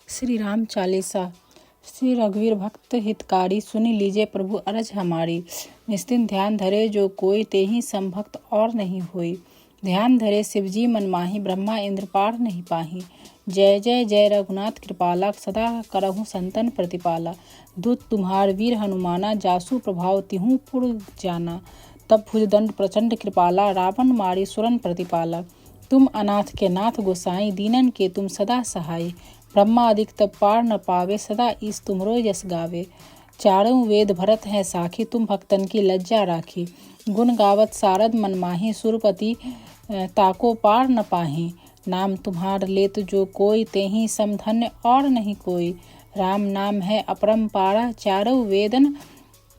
श्री राम चालीसा। श्री रघुवीर भक्त हितकारी, सुनि लीजिए प्रभु अरज हमारी। निस्तिन ध्यान धरे जो कोई, तेहि समभक्त और नहीं होई। ध्यान धरे शिवजी मन माही, ब्रह्मा इंद्र पार नहीं पाही। जय जय जय रघुनाथ कृपाला, सदा करहु संतन प्रतिपाला। दूत तुम्हार वीर हनुमाना, जासु प्रभाव तिहु पुर जाना। तब भुजदंड प्रचंड कृपाला, रावण मारी सुरन प्रतिपाला। तुम अनाथ के नाथ गोसाई, दीनन के तुम सदा सहाय। ब्रह्मा अधिक तब पार न पावे, सदा ईस तुमरो यस गावे। चारों वेद भरत है साखी, तुम भक्तन की लज्जा राखी। गुण गावत सारद मन माही, सुरपति ताको पार न पाही। नाम तुम्हार लेत जो कोई, तेहि सम धन्य और नहीं कोई। राम नाम है अपरंपारा, चारों वेदन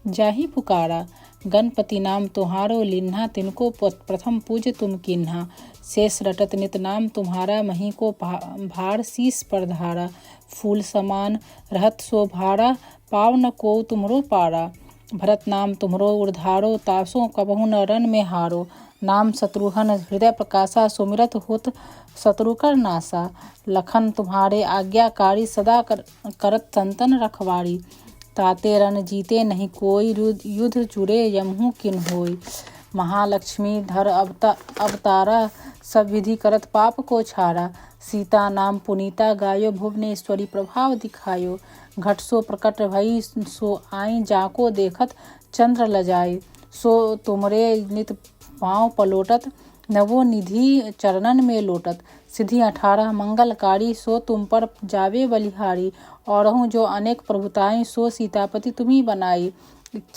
जाहि पुकारा। गणपति नाम तुम्हारो लीन्हा, तिनको प्रथम पूज्य तुम कीन्हा। शेष रटत नित नाम तुम्हारा, मही को भार शीस पर धारा। फूल समान रहत सो भारा, पावन को तुमरो पारा। भरत नाम तुमरो उर्धारो, तासो कबहु न रन में हारो। नाम शत्रुघ्न हृदय प्रकाशा, सुमिरत होत शत्रुकर नासा। लखन तुम्हारे आज्ञाकारी, सदा करत संतन रखवारी। ताते रन जीते नहीं कोई, युद्ध जुड़े यमहु किन होई। महालक्ष्मी धर अवतारा, सब विधि करत पाप को छारा। सीता नाम पुनीता गायो, भुवनेश्वरी प्रभाव दिखायो। घट सो प्रकट भई सो आई, जाको देखत चंद्र लजाई। सो तुमरे नित पाँव पलोटत, नवो निधि चरणन में लोटत। सिद्धि 18 मंगलकारी, सो तुम पर जावे बलिहारी। औरहु जो अनेक प्रभुताई, सो सीतापति तुम्ही बनाई।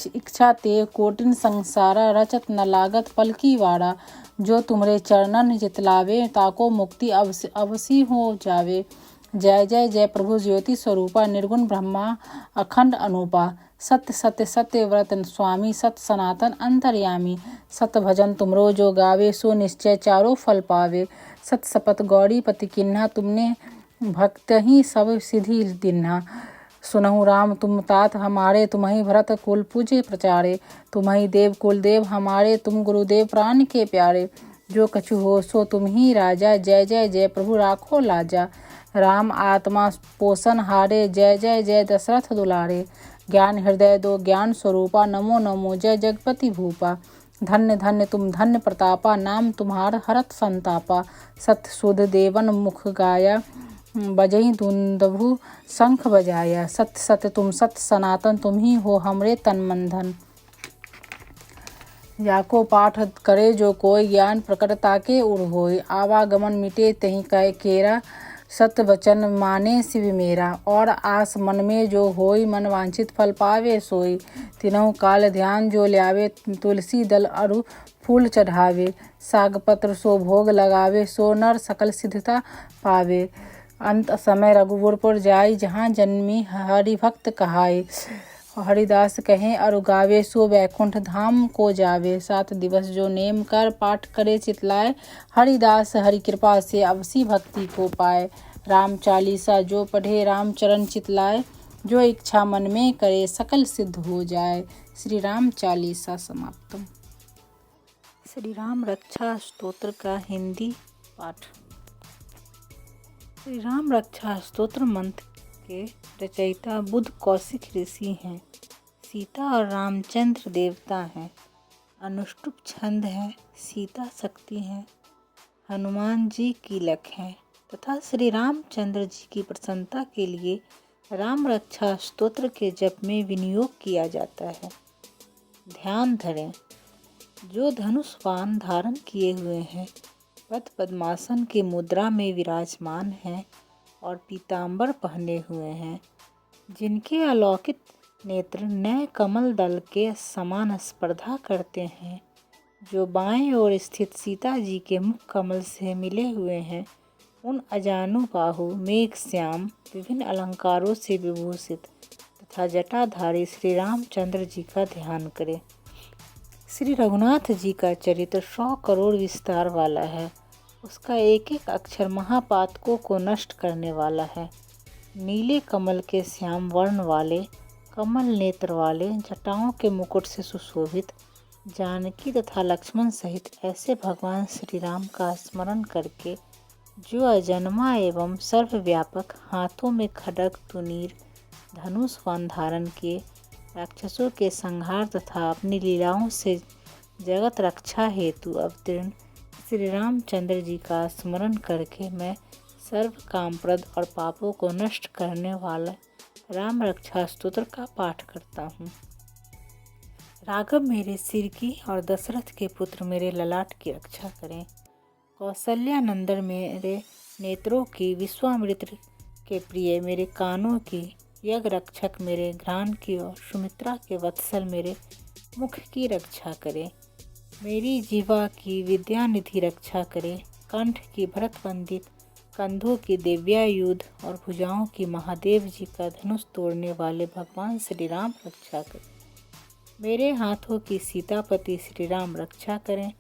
इच्छा ते कोटिन संसारा, रचत न लागत पल की वारा। जो तुमरे चरणन जितलावे, ताको मुक्ति अवसी हो जावे। जय जय जय प्रभु ज्योति स्वरूपा, निर्गुण ब्रह्मा अखंड अनूपा। सत्य सत्य सत्य व्रत स्वामी, सत सनातन अंतर्यामी। सत भजन तुमरो जो गावे, सो निश्चय चारों फल पावे। सत सपत गौरी पति किन्हा, तुमने भक्त ही सब सिद्धि दिन्हा। सुनहु राम तुम तात हमारे, तुम्हि भरत कुल पूज्य प्रचारे। तुम्हि देव कुल देव हमारे, तुम गुरुदेव प्राण के प्यारे। जो कछु हो सो तुम ही राजा, जय जय जय प्रभु राखो लाजा। राम आत्मा पोषण हारे, जय जय जय दशरथ दुलारे। ज्ञान हृदय दो ज्ञान स्वरूपा, नमो नमो जय जगपति भूपा। धन्य धन्य तुम धन्य प्रतापा, नाम तुम्हार हरत संतापा। सत्य शुद्ध देवन मुख गाया, बजही दुंदभु शंख बजाया। सत्य सत्य तुम सत्य सनातन, तुम ही हो हमरे तन मन धन। जाको पाठ करे जो कोई, ज्ञान प्रकटता के उड़ होय। आवागमन मिटे तही कह केरा, सत्य वचन माने शिव मेरा। और आस मन में जो होई, मन वांछित फल पावे सोई। तीनों काल ध्यान जो ल्यावे, तुलसी दल अरु फूल चढ़ावे। सागपत्र सो भोग लगावे, सो नर सकल सिद्धता पावे। अंत समय रघुवर जाई, जहाँ जन्मी हरि भक्त कहाई। हरिदास कहें अरु गावे, सो वैकुंठ धाम को जावे। 7 दिवस जो नेम कर, पाठ करे चितलाए। हरिदास हरि कृपा से, अवसी भक्ति को पाए। राम चालीसा जो पढ़े, राम चरण चितलाए। जो इच्छा मन में करे, सकल सिद्ध हो जाए। श्री राम चालीसा समाप्तम। श्री राम रक्षा स्तोत्र का हिंदी पाठ। श्री राम रक्षा स्तोत्र मंत्र के रचयिता बुद्ध कौशिक ऋषि हैं। सीता और रामचंद्र देवता हैं। अनुष्टुप छंद है, सीता शक्ति है, हनुमान जी कीलक हैं तथा श्री रामचंद्र जी की प्रसन्नता के लिए राम रक्षा स्तोत्र के जप में विनियोग किया जाता है। ध्यान धरें। जो धनुष बाण धारण किए हुए हैं, पद पद्मासन की मुद्रा में विराजमान हैं और पीतांबर पहने हुए हैं, जिनके अलौकिक नेत्र नए कमल दल के समान स्पर्धा करते हैं, जो बाएं ओर स्थित सीता जी के मुख कमल से मिले हुए हैं, उन अजानु बाहु मेघ श्याम विभिन्न अलंकारों से विभूषित तथा जटाधारी श्री रामचंद्र जी का ध्यान करें। श्री रघुनाथ जी का चरित्र 100 करोड़ विस्तार वाला है। उसका एक एक अक्षर महापातकों को नष्ट करने वाला है। नीले कमल के श्याम वर्ण वाले, कमल नेत्र वाले, जटाओं के मुकुट से सुशोभित, जानकी तथा लक्ष्मण सहित ऐसे भगवान श्री राम का स्मरण करके जो अजन्मा एवं सर्वव्यापक, हाथों में खड्ग तुनीर धनुष वन धारण किए राक्षसों के संहार तथा अपनी लीलाओं से जगत रक्षा हेतु अवतीर्ण श्री रामचंद्र जी का स्मरण करके मैं सर्व कामप्रद और पापों को नष्ट करने वाला राम रक्षा स्तोत्र का पाठ करता हूँ। राघव मेरे सिर की और दशरथ के पुत्र मेरे ललाट की रक्षा करें। कौशल्या नंदन मेरे नेत्रों की, विश्वामित्र के प्रिय मेरे कानों की, यज्ञ रक्षक मेरे घ्राण की और सुमित्रा के वत्सल मेरे मुख की रक्षा करे। मेरी जीवा की विद्यानिधि रक्षा करे। कंठ की भरत वंदित, कंधों की दिव्यायुध और भुजाओं की महादेव जी का धनुष तोड़ने वाले भगवान श्री राम रक्षा करें। मेरे हाथों की सीतापति श्री राम रक्षा करें।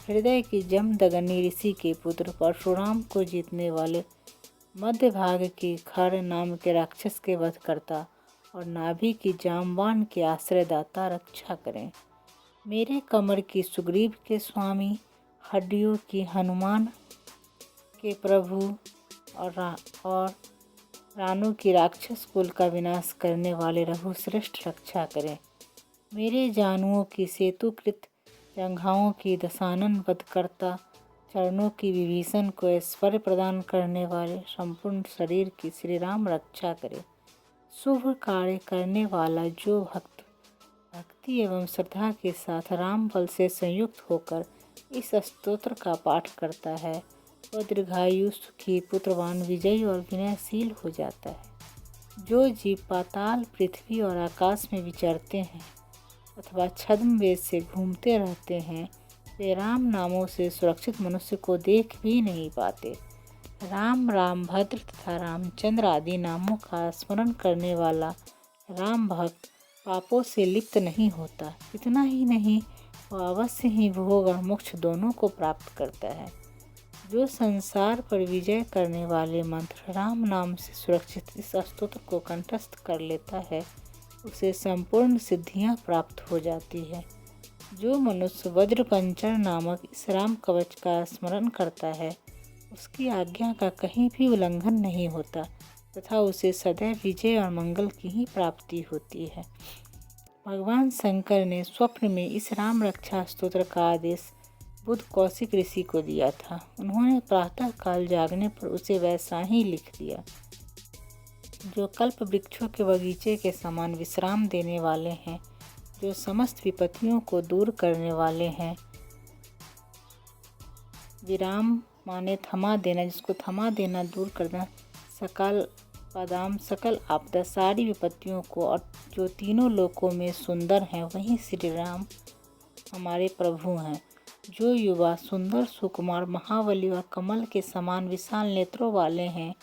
हृदय की जमदग्नि ऋषि के पुत्र परशुराम को जीतने वाले मध्य भाग की खर नाम के राक्षस के वध करता और नाभि की जामवान के आश्रयदाता रक्षा करें। मेरे कमर की सुग्रीव के स्वामी, हड्डियों की हनुमान के प्रभु और रानू की राक्षस कुल का विनाश करने वाले रघुश्रेष्ठ रक्षा करें। मेरे जानुओं की सेतुकृत, जंघाओं की दशानन वध करता, चरणों की विभीषण को ऐश्वर्य प्रदान करने वाले संपूर्ण शरीर की श्री राम रक्षा करे। शुभ कार्य करने वाला जो भक्त भक्ति एवं श्रद्धा के साथ राम बल से संयुक्त होकर इस स्तोत्र का पाठ करता है वह दीर्घायु, सुखी, पुत्रवान, विजयी और विनयशील हो जाता है। जो जीव पाताल, पृथ्वी और आकाश में विचरते हैं अथवा छद्म वेद से घूमते रहते हैं वे राम नामों से सुरक्षित मनुष्य को देख भी नहीं पाते। राम, रामभद्र तथा रामचंद्र आदि नामों का स्मरण करने वाला राम भक्त पापों से लिप्त नहीं होता। इतना ही नहीं, वह अवश्य ही भोग और मोक्ष दोनों को प्राप्त करता है। जो संसार पर विजय करने वाले मंत्र राम नाम से सुरक्षित इस स्तोत्र को कंठस्थ कर लेता है उसे संपूर्ण सिद्धियां प्राप्त हो जाती है। जो मनुष्य वज्रपंचर नामक इस राम कवच का स्मरण करता है उसकी आज्ञा का कहीं भी उल्लंघन नहीं होता तथा उसे सदैव विजय और मंगल की ही प्राप्ति होती है। भगवान शंकर ने स्वप्न में इस राम रक्षा स्तोत्र का आदेश बुद्ध कौशिक ऋषि को दिया था। उन्होंने प्रातः काल जागने पर उसे वैसा ही लिख दिया। जो कल्प वृक्षों के बगीचे के समान विश्राम देने वाले हैं, जो समस्त विपत्तियों को दूर करने वाले हैं। विराम माने थमा देना, जिसको थमा देना, दूर करना, सकल बादाम, सकल आपदा, सारी विपत्तियों को, और जो तीनों लोकों में सुंदर हैं वहीं श्री राम हमारे प्रभु हैं। जो युवा सुंदर, सुकुमार, महाबली और कमल के समान विशाल नेत्रों वाले हैं,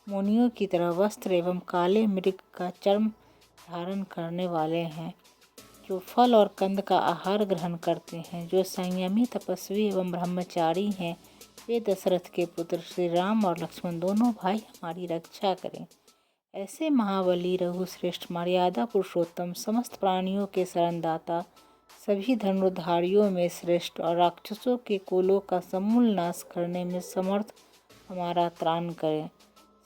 मुनियों की तरह वस्त्र एवं काले मृग का चर्म धारण करने वाले हैं, जो फल और कंद का आहार ग्रहण करते हैं, जो संयमी, तपस्वी एवं ब्रह्मचारी हैं, वे दशरथ के पुत्र श्री राम और लक्ष्मण दोनों भाई हमारी रक्षा करें। ऐसे महाबली, रघुश्रेष्ठ, मर्यादा पुरुषोत्तम, समस्त प्राणियों के शरणदाता, सभी धनुर्धारियों में श्रेष्ठ और राक्षसों के कुलों का समूल नाश करने में समर्थ हमारा त्राण करें।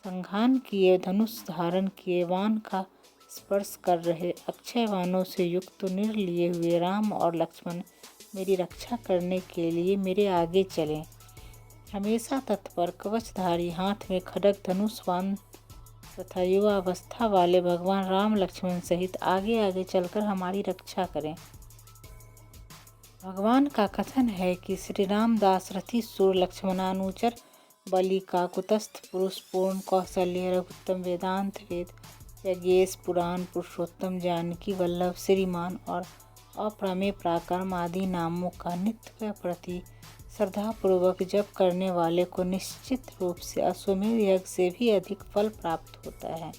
संघान किए, धनुष धारण किए, वान का स्पर्श कर रहे अक्षय वानों से युक्त निर लिए हुए राम और लक्ष्मण मेरी रक्षा करने के लिए मेरे आगे चलें। हमेशा तत्पर, कवचधारी, हाथ में खड्ग, धनुष वान तथा युवावस्था वाले भगवान राम लक्ष्मण सहित आगे आगे चलकर हमारी रक्षा करें। भगवान का कथन है कि श्री राम दासरथी सूर, लक्ष्मणानुचर, बलि, काकुतस्थ, पुरुष पूर्ण, कौशल्य, रघुत्तम, वेदांत वेद, यज्ञेश, पुराण, पुरुषोत्तम, जानकी वल्लभ, श्रीमान और अप्रमेय पराक्रम आदि नामों का नित्य प्रति श्रद्धापूर्वक जप करने वाले को निश्चित रूप से अश्वमेध यज्ञ से भी अधिक फल प्राप्त होता है।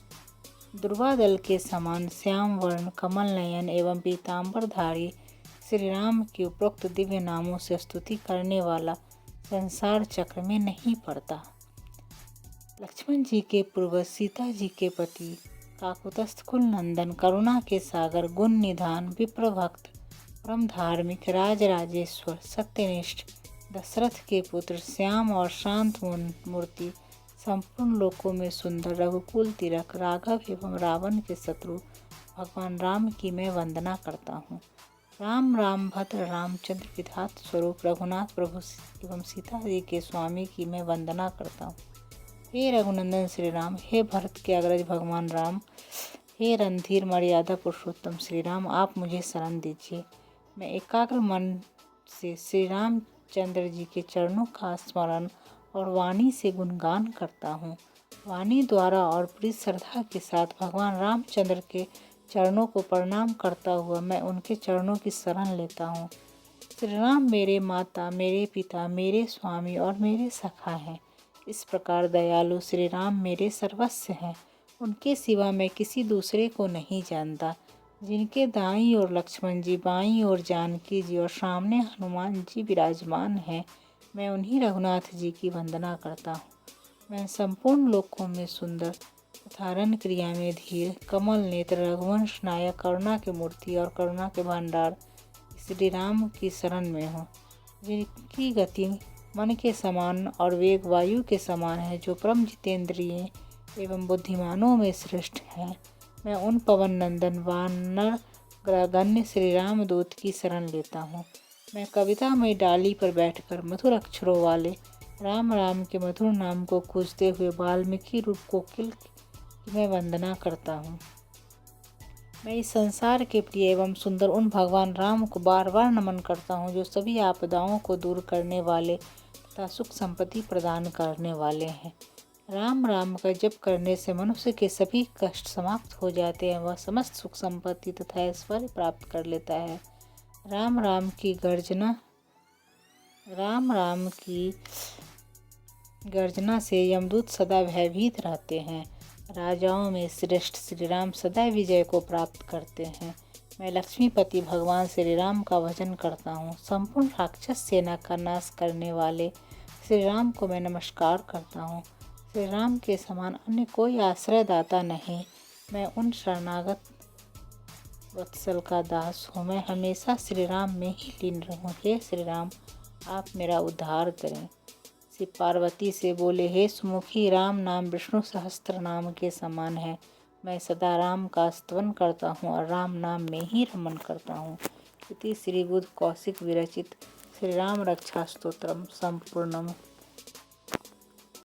दुर्वादल के समान श्याम वर्ण, कमल नयन एवं पीताम्बरधारी श्री राम के उपरोक्त दिव्य नामों से स्तुति करने वाला संसार चक्र में नहीं पड़ता। लक्ष्मण जी के पूर्वज, सीता जी के पति, काकुतस्थ कुल नंदन, करुणा के सागर, गुण निधान, विप्र भक्त, परम धार्मिक, राजराजेश्वर, सत्यनिष्ठ, दशरथ के पुत्र, श्याम और शांत मूर्ति, संपूर्ण लोकों में सुंदर, रघुकुल तिलक, राघव एवं रावण के शत्रु भगवान राम की मैं वंदना करता हूँ। राम राम भद्र रामचंद्र विधात स्वरूप रघुनाथ प्रभु एवं सीता जी के स्वामी की मैं वंदना करता हूँ। हे रघुनंदन श्री राम, हे भरत के अग्रज भगवान राम, हे रणधीर मर्यादा पुरुषोत्तम श्री राम, आप मुझे शरण दीजिए। मैं एकाग्र मन से श्री रामचंद्र जी के चरणों का स्मरण और वाणी से गुणगान करता हूँ। वाणी द्वारा और पूरी श्रद्धा के साथ भगवान रामचंद्र के चरणों को प्रणाम करता हुआ मैं उनके चरणों की शरण लेता हूँ। श्री राम मेरे माता, मेरे पिता, मेरे स्वामी और मेरे सखा हैं। इस प्रकार दयालु श्री राम मेरे सर्वस्व हैं। उनके सिवा मैं किसी दूसरे को नहीं जानता। जिनके दाईं ओर लक्ष्मण जी, बाईं ओर जानकी जी और सामने हनुमान जी विराजमान हैं, मैं उन्हीं रघुनाथ जी की वंदना करता हूँ। मैं संपूर्ण लोकों में सुंदर तथा रन क्रिया में धीर, कमल नेत्र, रघुवंश नायक, करुणा की मूर्ति और करुणा के भंडार श्री राम की शरण में हूँ। जिनकी गति मन के समान और वेग वायु के समान है, जो परम जितेंद्रिय एवं बुद्धिमानों में श्रेष्ठ हैं, मैं उन पवन नंदन वानर ग्रगण्य श्री राम दूत की शरण लेता हूँ। मैं कविता में डाली पर बैठकर मधुर अक्षरों वाले राम राम के मधुर नाम को कूजते हुए वाल्मीकि रूप कोकिल की मैं वंदना करता हूँ। मैं इस संसार के प्रिय एवं सुंदर उन भगवान राम को बार बार नमन करता हूँ, जो सभी आपदाओं को दूर करने वाले तथा सुख संपत्ति प्रदान करने वाले हैं। राम राम का जप करने से मनुष्य के सभी कष्ट समाप्त हो जाते हैं। वह समस्त सुख संपत्ति तथा ऐश्वर्य प्राप्त कर लेता है। राम राम की गर्जना से यमदूत सदा भयभीत रहते हैं। राजाओं में श्रेष्ठ श्री राम सदा विजय को प्राप्त करते हैं। मैं लक्ष्मीपति भगवान श्री राम का भजन करता हूँ। संपूर्ण राक्षस सेना का नाश करने वाले श्री राम को मैं नमस्कार करता हूँ। श्री राम के समान अन्य कोई आश्रयदाता नहीं। मैं उन शरणागत वत्सल का दास हूँ। मैं हमेशा श्री राम में ही लीन रहूँ। हे श्री राम, आप मेरा उद्धार करें। शिव पार्वती से बोले, हे सुमुखी, राम नाम विष्णु सहस्त्र नाम के समान है। मैं सदा राम का स्तवन करता हूँ और राम नाम में ही रमन करता हूँ। इति श्री बुद्ध कौशिक विरचित श्री राम रक्षा स्तोत्रम संपूर्णम।